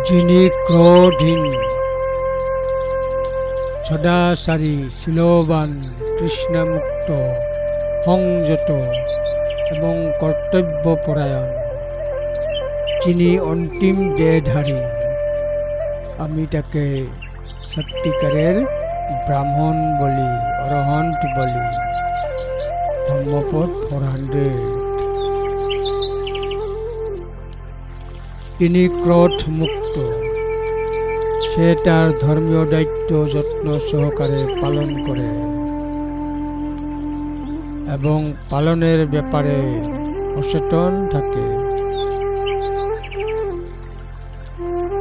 যিনি ক্রোধহীন, সদাচারী, শিলবান, তৃষ্ণামুক্ত, সংযত এবং কর্তব্যপরায়ণ, যিনি অন্তিম দেহধারী, আমি তাকে সত্যিকারের ব্রাহ্মণ বলি, অরহন্ত বলি। ধম্মপদ 400। তিনি ক্রোধ মুক্ত, সে তার ধর্মীয় দায়িত্ব যত্ন সহকারে পালন করে এবং পালনের ব্যাপারে সচেতন থাকে।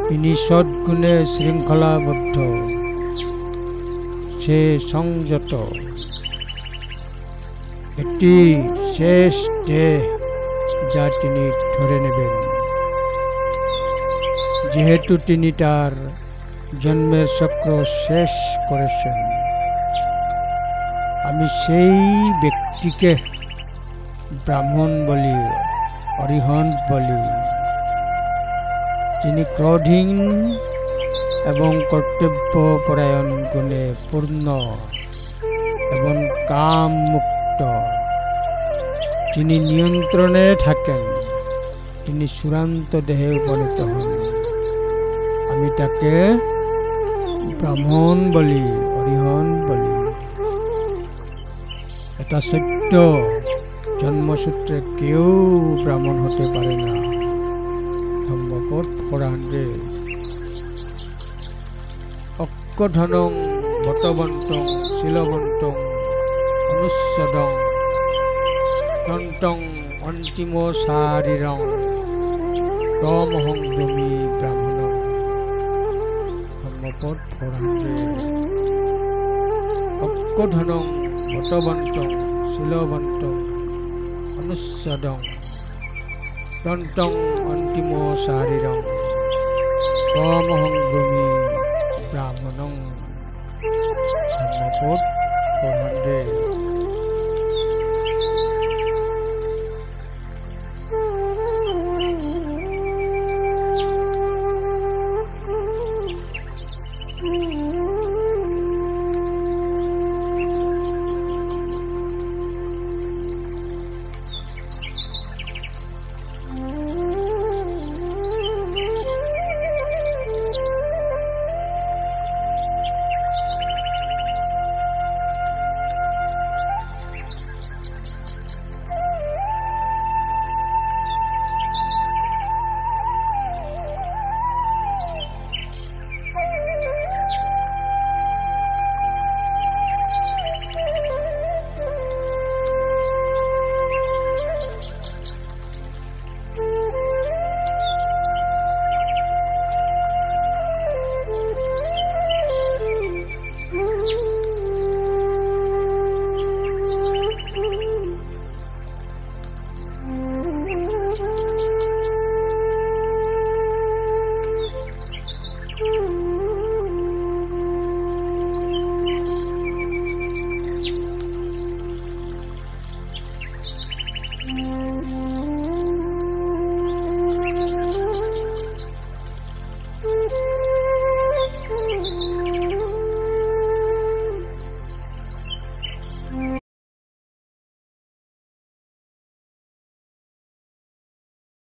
তিনি সদ্গুণে শৃঙ্খলাবদ্ধ, সে সংযত। এটি শেষ দেহ যা তিনি ধরে নেবেন, যেহেতু তিনি তার জন্মের চক্র শেষ করেছেন। আমি সেই ব্যক্তিকে ব্রাহ্মণ বলি, অরিহন্ত বলি, যিনি ক্রোধহীন এবং কর্তব্যপরায়ণ গুণে পূর্ণ এবং কাম মুক্ত। যিনি নিয়ন্ত্রণে থাকেন, তিনি চূড়ান্ত দেহে উপনীত হন। আমি তাকে ব্রাহ্মণ বলি, অরিহন্ত বলি। এটা সত্য, জন্মসূত্রে কেউ ব্রাহ্মণ হতে পারে না। ধম্মপদ 400। অক্কধনং বটবন্তং শিলবন্তং অনুচ্ছদং দন্তং অন্তিম শারীরং তমহং ব্রহ্মী ব্রাহ্মণং। ধম্মপদ 400। অক্কধনং বটবন্তং শিলবন্তং অনুচ্ছদং দন্তং অন্তিম শারীরং তমহং ব্রহ্মী ব্রাহ্মণং। ধম্মপদ 400।